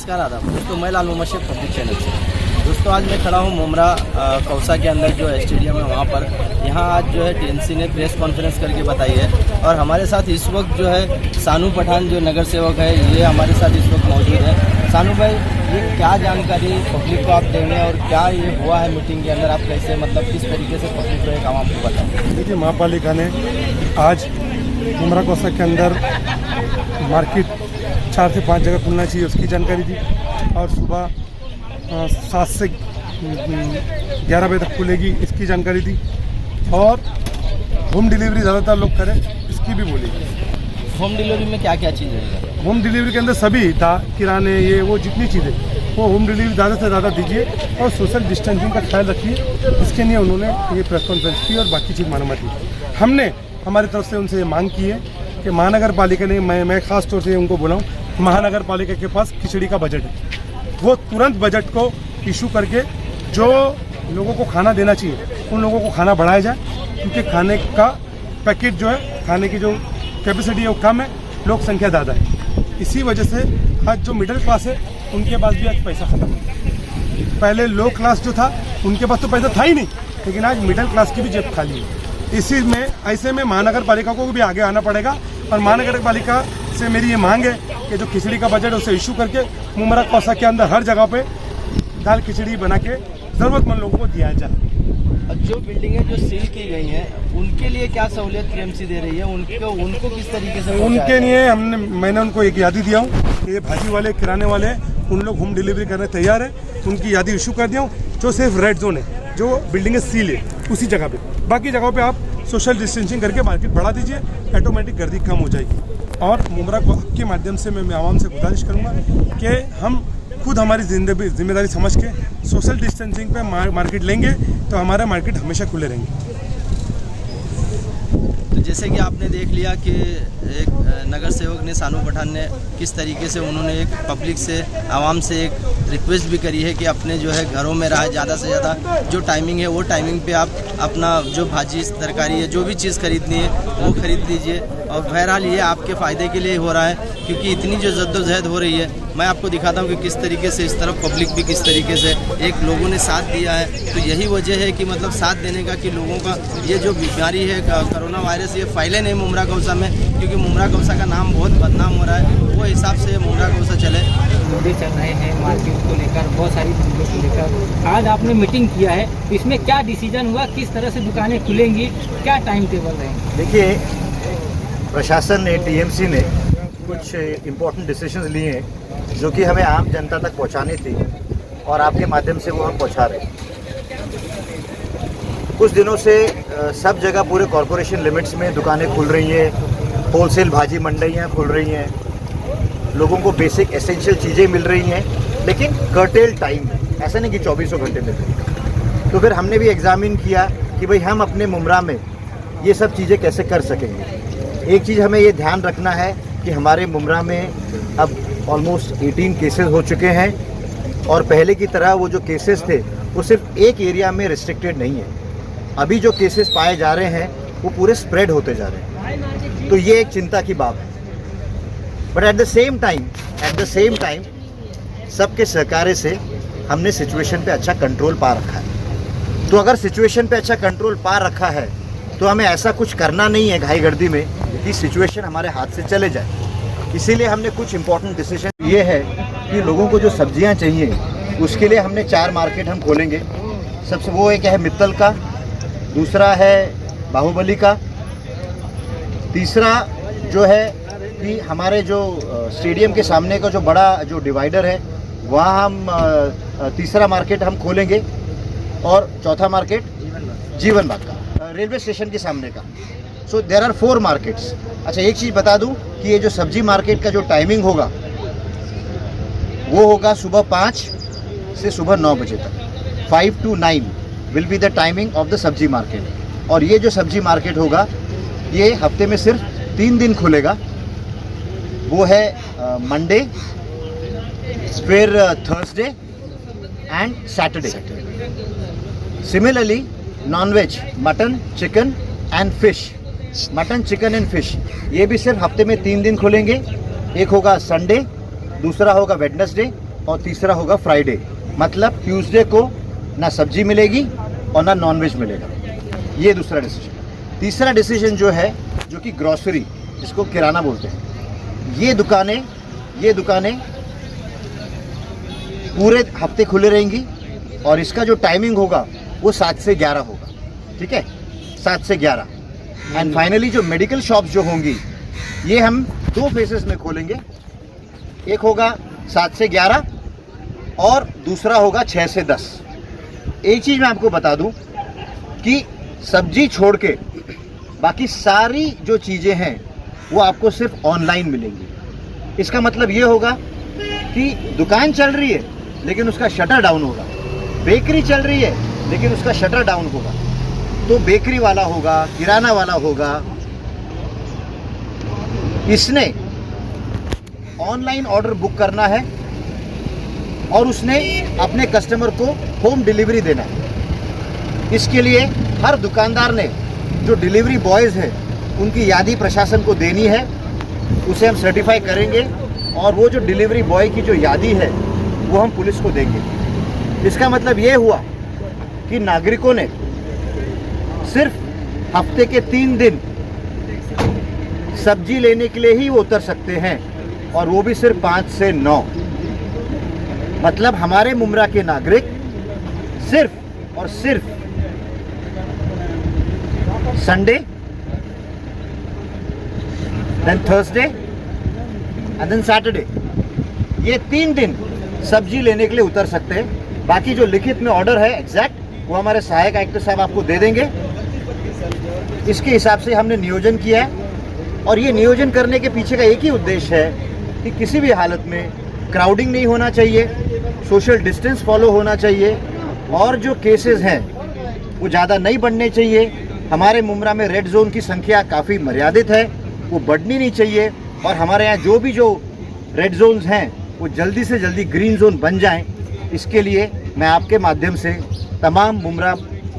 नमस्कार आदाब दोस्तों, मैं लाल मोहम्मद शेख पब्लिक चैनल से। दोस्तों आज मैं खड़ा हूँ मुमरा कौसा के अंदर जो स्टेडियम है वहाँ पर। यहाँ आज जो है टीएमसी ने प्रेस कॉन्फ्रेंस करके बताई है और हमारे साथ इस वक्त जो है सानू पठान जो नगर सेवक है ये हमारे साथ इस वक्त मौजूद है। सानू भाई, ये क्या जानकारी पब्लिक को आप देंगे और क्या ये हुआ है मीटिंग के अंदर, आप कैसे मतलब किस तरीके से पब्लिक को एक आवाम को बताएं? देखिए, महापालिका ने आज मुमरा कौसा के अंदर मार्केट 4 से 5 जगह खुलना चाहिए उसकी जानकारी दी और सुबह 7 से 11 बजे तक खुलेगी इसकी जानकारी दी और होम डिलीवरी ज़्यादातर लोग करें इसकी भी बोली। होम डिलीवरी में क्या क्या चीज़ है? होम डिलीवरी के अंदर सभी किराने ये वो जितनी चीज़ें वो होम डिलीवरी ज़्यादा से ज़्यादा दीजिए और सोशल डिस्टेंसिंग का ख्याल रखिए। इसके लिए उन्होंने ये प्रेस कॉन्फ्रेंस की और बाकी चीज़ मालूमात दी। हमने हमारी तरफ से उनसे ये मांग की है कि महानगर पालिका ने मैं ख़ास तौर से उनको बोला हूँ, महानगर पालिका के पास खिचड़ी का बजट है, वो तुरंत बजट को इशू करके जो लोगों को खाना देना चाहिए उन लोगों को खाना बढ़ाया जाए, क्योंकि खाने का पैकेट जो है, खाने की जो कैपेसिटी है वो कम है, लोक संख्या ज़्यादा है। इसी वजह से आज जो मिडिल क्लास है उनके पास भी आज पैसा खत्म है। पहले लो क्लास जो था उनके पास तो पैसा था ही नहीं, लेकिन आज मिडिल क्लास की भी जेब खाली है। इसी में ऐसे में महानगर पालिका को भी आगे आना पड़ेगा और महानगर पालिका से मेरी ये मांग है कि जो खिचड़ी का बजट है उसे इशू करके मुमरा कौसा के अंदर हर जगह पे दाल खिचड़ी बना के ज़रूरतमंद लोगों को दिया जाए। और जो बिल्डिंगें जो सील की गई हैं उनके लिए क्या सहूलियत टीएमसी दे रही है, उनको किस तरीके से? उनके लिए मैंने उनको एक यादी दिया हूँ कि ये भाजी वाले किराने वाले उन लोग होम डिलीवरी करने तैयार है, उनकी यादी इशू कर दिया हूँ। जो सिर्फ रेड जोन है, जो बिल्डिंगें सील है उसी जगह पे, बाकी जगहों पे आप सोशल डिस्टेंसिंग करके मार्केट बढ़ा दीजिए, ऑटोमेटिक गर्दी कम हो जाएगी। और मुमरा के माध्यम से मैं आवाम से गुजारिश करूँगा कि हम खुद हमारी जिम्मेदारी समझ के सोशल डिस्टेंसिंग पे मार्केट लेंगे तो हमारा मार्केट हमेशा खुले रहेंगे। तो जैसे कि आपने देख लिया कि एक नगर सेवक ने सानू पठान ने किस तरीके से उन्होंने एक पब्लिक से आवाम से एक रिक्वेस्ट भी करी है कि अपने जो है घरों में रहा ज़्यादा से ज़्यादा जो टाइमिंग है वो टाइमिंग पे आप अपना जो भाजी तरकारी है जो भी चीज़ खरीदनी है वो खरीद लीजिए। और बहरहाल ये आपके फ़ायदे के लिए हो रहा है, क्योंकि इतनी जो जद्दोजहद हो रही है, मैं आपको दिखाता हूँ कि किस तरीके से इस तरफ पब्लिक भी किस तरीके से एक लोगों ने साथ दिया है। तो यही वजह है कि मतलब साथ देने का कि लोगों का ये जो बीमारी है कोरोना वायरस ये फैले नहीं मुमरा कौसा में, क्योंकि मुमरा कौसा का नाम बहुत बदनाम हो रहा है, वो हिसाब से मुमरा कौसा चले। मोदी चल रहे हैं मार्केट को लेकर, बहुत सारी चीज़ों को लेकर। आज आपने मीटिंग किया है, इसमें क्या डिसीजन हुआ, किस तरह से दुकानें खुलेंगी, क्या टाइम टेबल रहेंगे? देखिए, प्रशासन ने, टीएमसी ने कुछ इम्पोर्टेंट डिसीजंस लिए हैं जो कि हमें आम जनता तक पहुंचानी थी और आपके माध्यम से वो हम पहुंचा रहे हैं। कुछ दिनों से सब जगह पूरे कॉरपोरेशन लिमिट्स में दुकानें खुल रही हैं, होलसेल भाजी मंडियाँ खुल रही हैं, लोगों को बेसिक एसेंशियल चीज़ें मिल रही हैं, लेकिन कर्टेल टाइम, ऐसा नहीं कि 24 घंटे मिल रही है। तो फिर हमने भी एग्जामिन किया कि भाई हम अपने मुमरा में ये सब चीज़ें कैसे कर सकेंगे। एक चीज़ हमें ये ध्यान रखना है कि हमारे मुमरा में अब ऑलमोस्ट 18 केसेस हो चुके हैं और पहले की तरह वो जो केसेस थे वो सिर्फ एक एरिया में रिस्ट्रिक्टेड नहीं है। अभी जो केसेस पाए जा रहे हैं वो पूरे स्प्रेड होते जा रहे हैं, तो ये एक चिंता की बात है। But at the same time सबके सहकार्य से हमने सिचुएशन पे अच्छा कंट्रोल पा रखा है। तो अगर सिचुएशन पे अच्छा कंट्रोल पा रखा है तो हमें ऐसा कुछ करना नहीं है घाई गर्दी में कि सिचुएशन हमारे हाथ से चले जाए। इसीलिए हमने कुछ इम्पोर्टेंट डिसीजन ये है कि लोगों को जो सब्जियां चाहिए उसके लिए हमने 4 मार्केट हम खोलेंगे। सबसे वो एक है मित्तल का, दूसरा है बाहुबली का, तीसरा जो है कि हमारे जो स्टेडियम के सामने का जो बड़ा जो डिवाइडर है वहाँ हम तीसरा मार्केट हम खोलेंगे और चौथा मार्केट जीवन बाग का, रेलवे स्टेशन के सामने का। So there are 4 markets. अच्छा, एक चीज़ बता दूं कि ये जो सब्जी मार्केट का जो टाइमिंग होगा वो होगा सुबह 5 से सुबह 9 बजे तक। 5 to 9 will be the timing of the सब्जी मार्केट। और ये जो सब्जी मार्केट होगा ये हफ्ते में सिर्फ 3 दिन खुलेगा, वो है मंडे, फिर Thursday and Saturday. Similarly nonveg, mutton, chicken and fish, mutton, chicken and fish ये भी सिर्फ हफ्ते में 3 दिन खुलेंगे। एक होगा संडे, दूसरा होगा वेडनेसडे और तीसरा होगा फ्राइडे। मतलब ट्यूसडे को ना सब्जी मिलेगी और ना नॉनवेज मिलेगा। ये दूसरा डिसीजन। तीसरा डिसीजन जो है, जो कि ग्रॉसरी, जिसको किराना बोलते हैं, ये दुकानें पूरे हफ्ते खुले रहेंगी और इसका जो टाइमिंग होगा वो 7 से 11 होगा। ठीक है, 7 से 11। एंड फाइनली जो मेडिकल शॉप्स जो होंगी, ये हम 2 फेजेस में खोलेंगे। एक होगा 7 से 11 और दूसरा होगा 6 से 10। एक चीज़ मैं आपको बता दूं कि सब्जी छोड़ के बाकी सारी जो चीज़ें हैं वो आपको सिर्फ ऑनलाइन मिलेंगी। इसका मतलब ये होगा कि दुकान चल रही है लेकिन उसका शटर डाउन होगा, बेकरी चल रही है लेकिन उसका शटर डाउन होगा। तो बेकरी वाला होगा, किराना वाला होगा, इसने ऑनलाइन ऑर्डर बुक करना है और उसने अपने कस्टमर को होम डिलीवरी देना है। इसके लिए हर दुकानदार ने जो डिलीवरी बॉयज़ हैं उनकी यादी प्रशासन को देनी है, उसे हम सर्टिफाई करेंगे और वो जो डिलीवरी बॉय की जो यादी है वो हम पुलिस को देंगे। इसका मतलब ये हुआ कि नागरिकों ने सिर्फ हफ्ते के 3 दिन सब्जी लेने के लिए ही वो उतर सकते हैं और वो भी सिर्फ 5 से 9। मतलब हमारे मुमरा के नागरिक सिर्फ और सिर्फ Sunday, then Thursday and then Saturday, ये 3 दिन सब्जी लेने के लिए उतर सकते हैं। बाकी जो लिखित में ऑर्डर है एग्जैक्ट, वो हमारे सहायक आयुक्त साहब आपको दे देंगे। इसके हिसाब से हमने नियोजन किया है और ये नियोजन करने के पीछे का एक ही उद्देश्य है कि किसी भी हालत में क्राउडिंग नहीं होना चाहिए, सोशल डिस्टेंस फॉलो होना चाहिए और जो केसेस हैं वो ज़्यादा नहीं बढ़ने चाहिए। हमारे मुमरा में रेड जोन की संख्या काफ़ी मर्यादित है, वो बढ़नी नहीं चाहिए और हमारे यहाँ जो रेड जोन्स हैं वो जल्दी से जल्दी ग्रीन जोन बन जाएं। इसके लिए मैं आपके माध्यम से तमाम मुमरा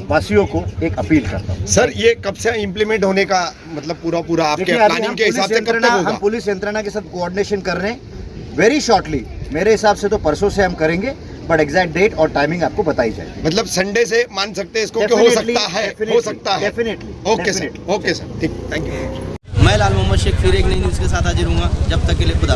वासियों को एक अपील करता हूँ। सर, ये कब से इम्प्लीमेंट होने का मतलब पूरा आपके प्लानिंग के हिसाब से कब तक होगा? हम पुलिस यंत्रणा के साथ कोऑर्डिनेशन कर रहे हैं। वेरी शॉर्टली, मेरे हिसाब से तो परसों से हम करेंगे, बट एग्जैक्ट डेट और टाइमिंग आपको बताई जाएगी। मतलब संडे से मान सकते हैं इसको कि हो सकता है डेफिनेटली। ओके सर, ठीक, थैंक यू। मैं लाल मोहम्मद शेख फिर एक नई न्यूज़ के साथ हाजिर हूँगा। जब तक के लिए खुदा।